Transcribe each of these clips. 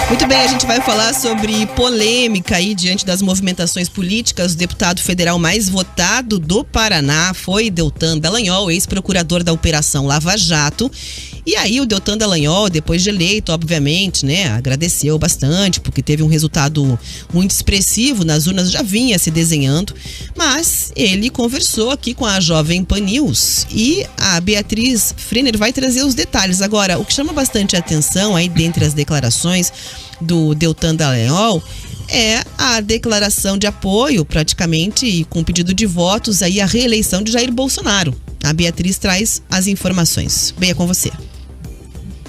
Muito bem, a gente vai falar sobre polêmica aí diante das movimentações políticas. O deputado federal mais votado do Paraná foi Deltan Dallagnol, ex-procurador da Operação Lava Jato. E aí o Deltan Dallagnol, depois de eleito, obviamente, né, agradeceu bastante, porque teve um resultado muito expressivo nas urnas, já vinha se desenhando, mas ele conversou aqui com a Jovem Pan News e a Beatriz Frener vai trazer os detalhes. Agora, o que chama bastante atenção aí dentre as declarações do Deltan Dallagnol é a declaração de apoio, praticamente, e com pedido de votos aí à reeleição de Jair Bolsonaro. A Beatriz traz as informações. Bem, é com você.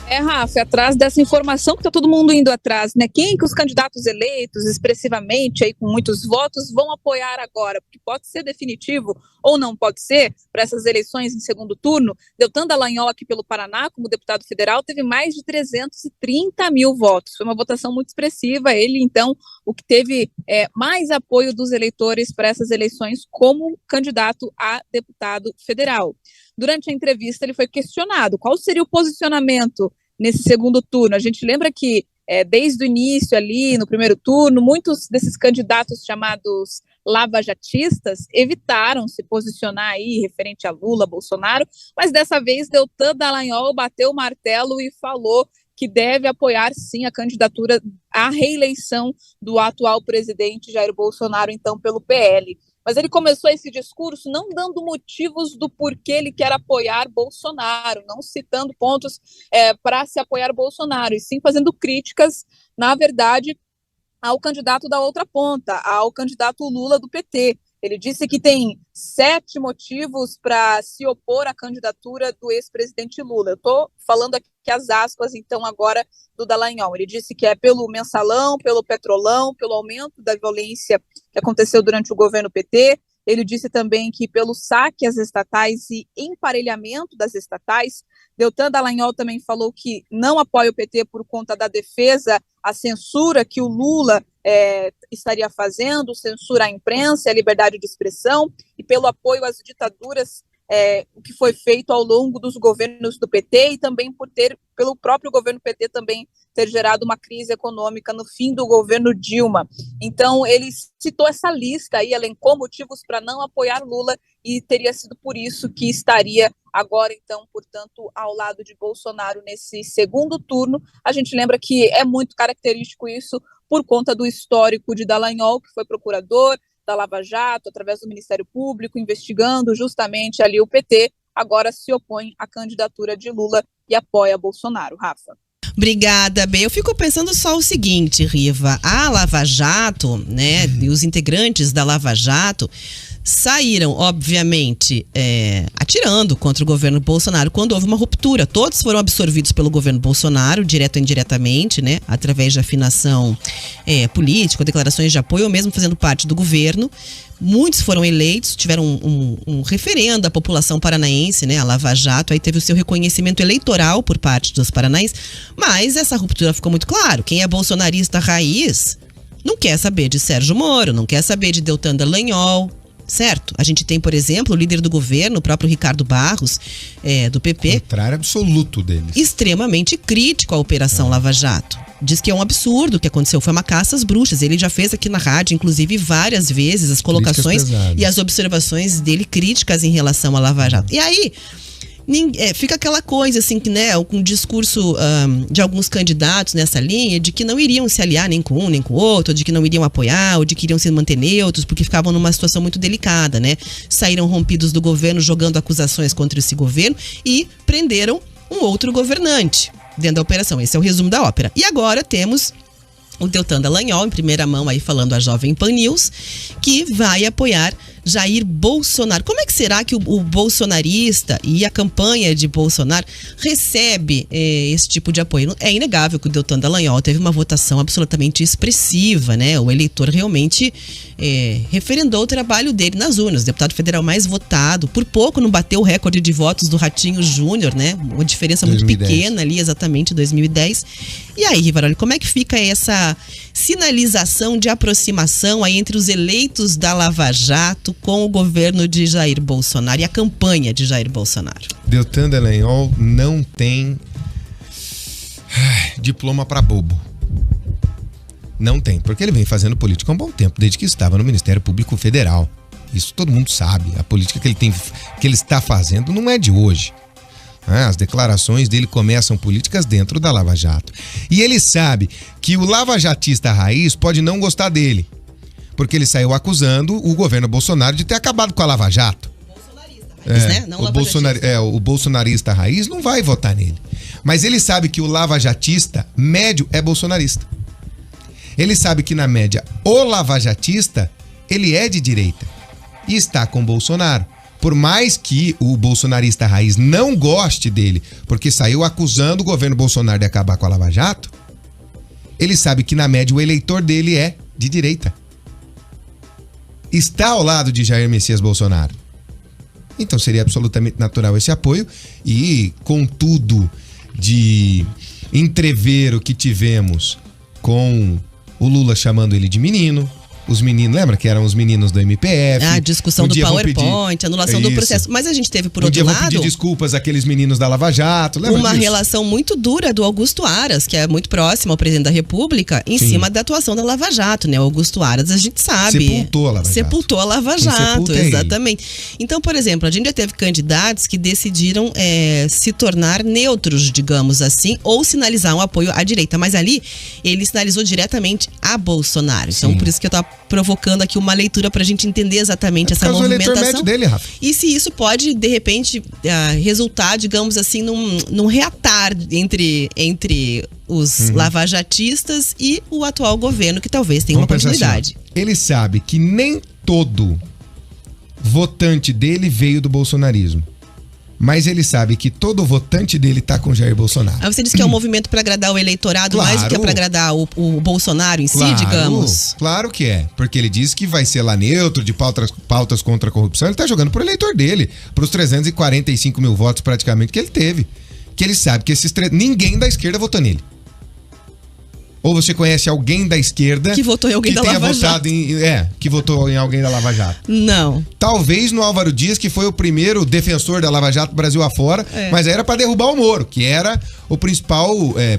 Rafa, atrás dessa informação que tá todo mundo indo atrás, né? Quem que os candidatos eleitos, expressivamente, aí com muitos votos, vão apoiar agora? Porque pode ser definitivo ou não pode ser para essas eleições em segundo turno. Deltan Dallagnol aqui pelo Paraná, como deputado federal, teve mais de 330 mil votos. Foi uma votação muito expressiva. Ele, então, o que teve mais apoio dos eleitores para essas eleições como candidato a deputado federal. Durante a entrevista, ele foi questionado qual seria o posicionamento nesse segundo turno. A gente lembra que, desde o início ali, no primeiro turno, muitos desses candidatos chamados lavajatistas evitaram se posicionar aí referente a Lula, Bolsonaro, mas dessa vez Deltan Dallagnol bateu o martelo e falou que deve apoiar, sim, a candidatura à reeleição do atual presidente Jair Bolsonaro, então, pelo PL. Mas ele começou esse discurso não dando motivos do porquê ele quer apoiar Bolsonaro, não citando pontos para se apoiar Bolsonaro, e sim fazendo críticas, na verdade, ao candidato da outra ponta, ao candidato Lula do PT. Ele disse que tem 7 motivos para se opor à candidatura do ex-presidente Lula. Eu estou falando aqui as aspas, então, agora do Dallagnol. Ele disse que é pelo mensalão, pelo petrolão, pelo aumento da violência que aconteceu durante o governo PT. Ele disse também que pelo saque às estatais e emparelhamento das estatais. Deltan Dallagnol também falou que não apoia o PT por conta da defesa à censura que o Lula estaria fazendo, censura à imprensa, à liberdade de expressão, e pelo apoio às ditaduras, o que foi feito ao longo dos governos do PT, e também pelo próprio governo PT também ter gerado uma crise econômica no fim do governo Dilma. Então, ele citou essa lista aí, elencou motivos para não apoiar Lula, e teria sido por isso que estaria agora, então, portanto, ao lado de Bolsonaro nesse segundo turno. A gente lembra que é muito característico isso por conta do histórico de Dallagnol, que foi procurador da Lava Jato, através do Ministério Público, investigando justamente ali o PT, agora se opõe à candidatura de Lula e apoia Bolsonaro. Rafa. Obrigada, Bê. Eu fico pensando só o seguinte, Riva, a Lava Jato, né, e os integrantes da Lava Jato saíram, obviamente, atirando contra o governo Bolsonaro quando houve uma ruptura. Todos foram absorvidos pelo governo Bolsonaro, direto ou indiretamente, né, através de afinação política, declarações de apoio, ou mesmo fazendo parte do governo. Muitos foram eleitos, tiveram um referendo da população paranaense, né? A Lava Jato aí teve o seu reconhecimento eleitoral por parte dos paranaenses, mas essa ruptura ficou muito claro. Quem é bolsonarista raiz não quer saber de Sérgio Moro, não quer saber de Deltan Dallagnol, certo? A gente tem, por exemplo, o líder do governo, o próprio Ricardo Barros, do PP. Contrário absoluto deles. Extremamente crítico à Operação Lava Jato. Diz que é um absurdo o que aconteceu, foi uma caça às bruxas. Ele já fez aqui na rádio, inclusive, várias vezes as colocações e as observações dele críticas em relação à Lava Jato. E aí, fica aquela coisa assim, né, com o discurso de alguns candidatos nessa linha, de que não iriam se aliar nem com um nem com o outro, de que não iriam apoiar, ou de que iriam se manter neutros, porque ficavam numa situação muito delicada, né? Saíram rompidos do governo, jogando acusações contra esse governo e prenderam um outro governante dentro da operação. Esse é o resumo da ópera. E agora temos o Deltan Dallagnol, em primeira mão aí falando a Jovem Pan News, que vai apoiar Jair Bolsonaro. Como é que será que o bolsonarista e a campanha de Bolsonaro recebe esse tipo de apoio? É inegável que o Deltan Dallagnol teve uma votação absolutamente expressiva, né? O eleitor realmente referendou o trabalho dele nas urnas. O deputado federal mais votado, por pouco não bateu o recorde de votos do Ratinho Júnior, né? Uma diferença 2010. Muito pequena ali, exatamente, 2010. E aí, Rivaroli, como é que fica essa sinalização de aproximação aí entre os eleitos da Lava Jato com o governo de Jair Bolsonaro e a campanha de Jair Bolsonaro? Deltan Dallagnol não tem diploma para bobo. Não tem, porque ele vem fazendo política há um bom tempo, desde que estava no Ministério Público Federal. Isso todo mundo sabe. A política que ele está fazendo não é de hoje. As declarações dele começam políticas dentro da Lava Jato. E ele sabe que o lavajatista raiz pode não gostar dele, porque ele saiu acusando o governo Bolsonaro de ter acabado com a Lava Jato. Né? Não O bolsonarista raiz não vai votar nele. Mas ele sabe que o lavajatista médio é bolsonarista. Ele sabe que na média o lavajatista, ele é de direita e está com Bolsonaro. Por mais que o bolsonarista raiz não goste dele, porque saiu acusando o governo Bolsonaro de acabar com a Lava Jato, ele sabe que na média o eleitor dele é de direita. Está ao lado de Jair Messias Bolsonaro. Então seria absolutamente natural esse apoio, e com tudo de entrever o que tivemos com o Lula chamando ele de menino, os meninos, lembra que eram os meninos do MPF? A discussão do PowerPoint, anulação do processo. Mas a gente teve, por outro lado, vão pedir desculpas àqueles meninos da Lava Jato, lembra uma disso? Relação muito dura do Augusto Aras, que é muito próximo ao presidente da República, em cima da atuação da Lava Jato, né? O Augusto Aras, a gente sabe. Sepultou a Lava Jato. Sepultou a Lava Jato, exatamente. Então, por exemplo, a gente já teve candidatos que decidiram se tornar neutros, digamos assim, ou sinalizar um apoio à direita. Mas ali, ele sinalizou diretamente a Bolsonaro. Então, por isso que eu tava provocando aqui uma leitura pra gente entender exatamente essa movimentação. O eleitor médio dele, Rafa. E se isso pode, de repente, resultar, digamos assim, num reatar entre os lavajatistas e o atual governo, que talvez tenha uma continuidade. Assim, ele sabe que nem todo votante dele veio do bolsonarismo. Mas ele sabe que todo votante dele tá com Jair Bolsonaro. Aí você disse que é um movimento para agradar o eleitorado, mais do que para agradar o Bolsonaro em si, digamos? Claro que é, porque ele disse que vai ser lá neutro, de pautas contra a corrupção. Ele tá jogando pro eleitor dele, pros 345 mil votos praticamente que ele teve. Que ele sabe que ninguém da esquerda votou nele. Ou você conhece alguém da esquerda que votou em alguém da Lava Jato? Que votou em alguém da Lava Jato. Não. Talvez no Álvaro Dias, que foi o primeiro defensor da Lava Jato Brasil afora, mas era para derrubar o Moro, que era o principal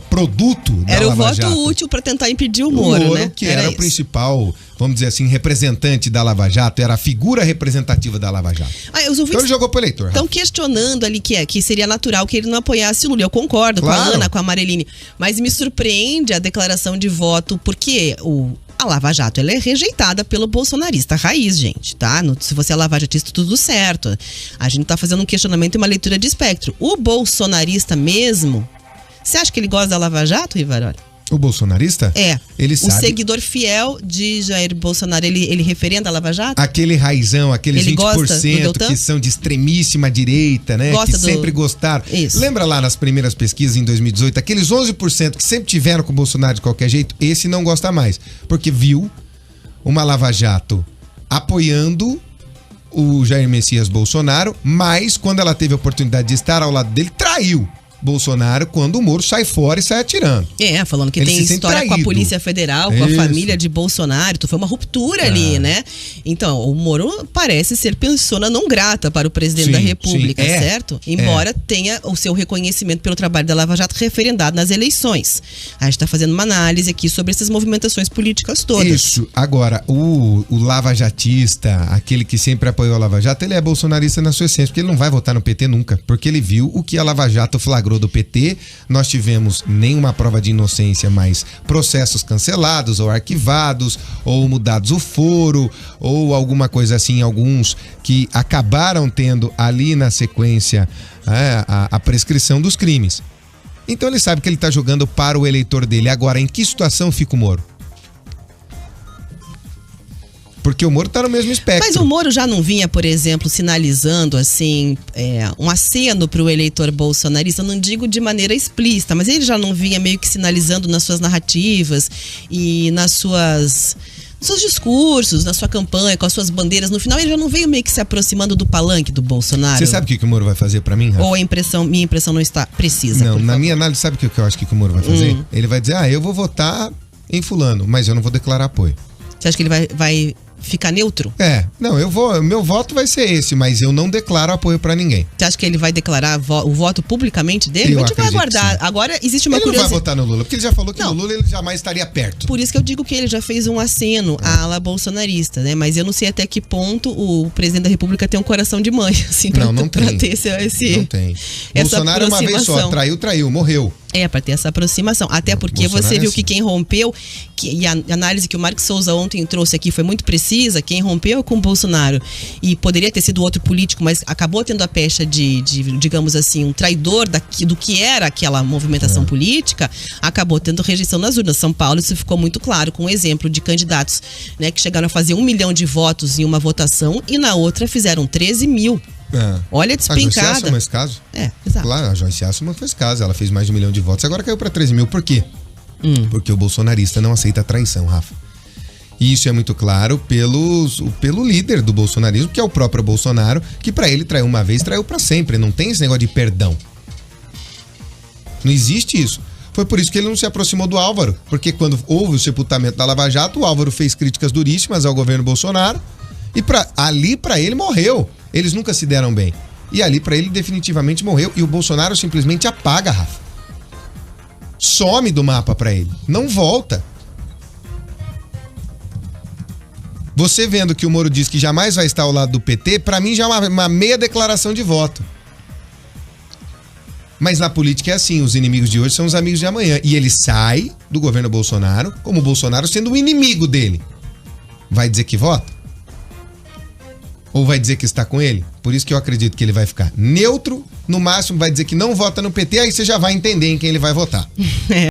produto da Lava Jato. Era o voto útil para tentar impedir o Moro, né? Que era o principal, vamos dizer assim, representante da Lava Jato, era a figura representativa da Lava Jato. Então ele jogou pro eleitor. Estão questionando ali que seria natural que ele não apoiasse o Lula. Eu concordo com a Ana, com a Mariline, mas me surpreende a declaração de voto, porque a Lava Jato ela é rejeitada pelo bolsonarista raiz, gente, tá? Se você é lavajatista, tudo certo. A gente tá fazendo um questionamento e uma leitura de espectro. O bolsonarista mesmo, você acha que ele gosta da Lava Jato, Rivaroli? O bolsonarista? Ele sabe. O seguidor fiel de Bolsonaro, ele referenda a Lava Jato? Aquele raizão, aqueles 20% que são de extremíssima direita, né? Que sempre gostaram. Isso. Lembra lá nas primeiras pesquisas em 2018, aqueles 11% que sempre tiveram com o Bolsonaro de qualquer jeito, esse não gosta mais. Porque viu uma Lava Jato apoiando o Jair Messias Bolsonaro, mas quando ela teve a oportunidade de estar ao lado dele, traiu Bolsonaro quando o Moro sai fora e sai atirando. Falando que ele tem história com a Polícia Federal, com a família de Bolsonaro. Foi uma ruptura ali, né? Então, o Moro parece ser persona não grata para o presidente da República, certo? Embora tenha o seu reconhecimento pelo trabalho da Lava Jato referendado nas eleições. A gente está fazendo uma análise aqui sobre essas movimentações políticas todas. Isso. Agora, o lavajatista, aquele que sempre apoiou a Lava Jato, ele é bolsonarista na sua essência, porque ele não vai votar no PT nunca, porque ele viu o que a Lava Jato flagrou do PT. Nós tivemos nenhuma prova de inocência, mas processos cancelados ou arquivados, ou mudados o foro, ou alguma coisa assim, alguns que acabaram tendo ali na sequência a prescrição dos crimes. Então ele sabe que ele está jogando para o eleitor dele. Agora, em que situação fica o Moro? Porque o Moro tá no mesmo espectro. Mas o Moro já não vinha, por exemplo, sinalizando assim um aceno pro eleitor bolsonarista, não digo de maneira explícita, mas ele já não vinha meio que sinalizando nas suas narrativas e nos seus discursos, na sua campanha, com as suas bandeiras. No final ele já não veio meio que se aproximando do palanque do Bolsonaro. Você sabe o que o Moro vai fazer pra mim, Rafa? Ou minha impressão não está precisa? Não, na minha análise, sabe o que eu acho que o Moro vai fazer? Ele vai dizer, eu vou votar em fulano, mas eu não vou declarar apoio. Você acha que ele vai ficar neutro? Meu voto vai ser esse, mas eu não declaro apoio pra ninguém. Você acha que ele vai declarar o voto publicamente dele? A gente vai aguardar. Agora existe uma curiosidade. Ele não vai votar no Lula, porque ele já falou que no Lula ele jamais estaria perto. Por isso que eu digo que ele já fez um aceno à ala bolsonarista, né? Mas eu não sei até que ponto o presidente da República tem um coração de mãe, assim, pra ter esse... Não tem. Bolsonaro uma vez só, traiu, morreu. Pra ter essa aproximação. Até porque Bolsonaro você viu que quem rompeu, e a análise que o Marcos Souza ontem trouxe aqui foi muito precisa, quem rompeu com o Bolsonaro, e poderia ter sido outro político, mas acabou tendo a pecha de digamos assim, um traidor do que era aquela movimentação política, acabou tendo rejeição nas urnas. São Paulo, isso ficou muito claro, com um exemplo de candidatos, né, que chegaram a fazer 1 milhão de votos em uma votação e na outra fizeram 13 mil. Olha a despencada. A Joyce Asselman fez caso. Exato. Claro, a Joyce Asselman fez caso. Ela fez mais de 1 milhão de votos. Agora caiu pra 13 mil. Por quê? Porque o bolsonarista não aceita a traição, Rafa. E isso é muito claro pelo líder do bolsonarismo, que é o próprio Bolsonaro, que pra ele traiu uma vez, traiu pra sempre. Não tem esse negócio de perdão. Não existe isso. Foi por isso que ele não se aproximou do Álvaro. Porque quando houve o sepultamento da Lava Jato, o Álvaro fez críticas duríssimas ao governo Bolsonaro. E ali pra ele morreu. Eles nunca se deram bem. E ali pra ele definitivamente morreu. E o Bolsonaro simplesmente apaga, Rafa. Some do mapa pra ele. Não volta. Você vendo que o Moro diz que jamais vai estar ao lado do PT, pra mim já é uma meia declaração de voto. Mas na política é assim, os inimigos de hoje são os amigos de amanhã. E ele sai do governo Bolsonaro, como o Bolsonaro sendo o inimigo dele. Vai dizer que vota? Ou vai dizer que está com ele? Por isso que eu acredito que ele vai ficar neutro, no máximo vai dizer que não vota no PT, aí você já vai entender em quem ele vai votar.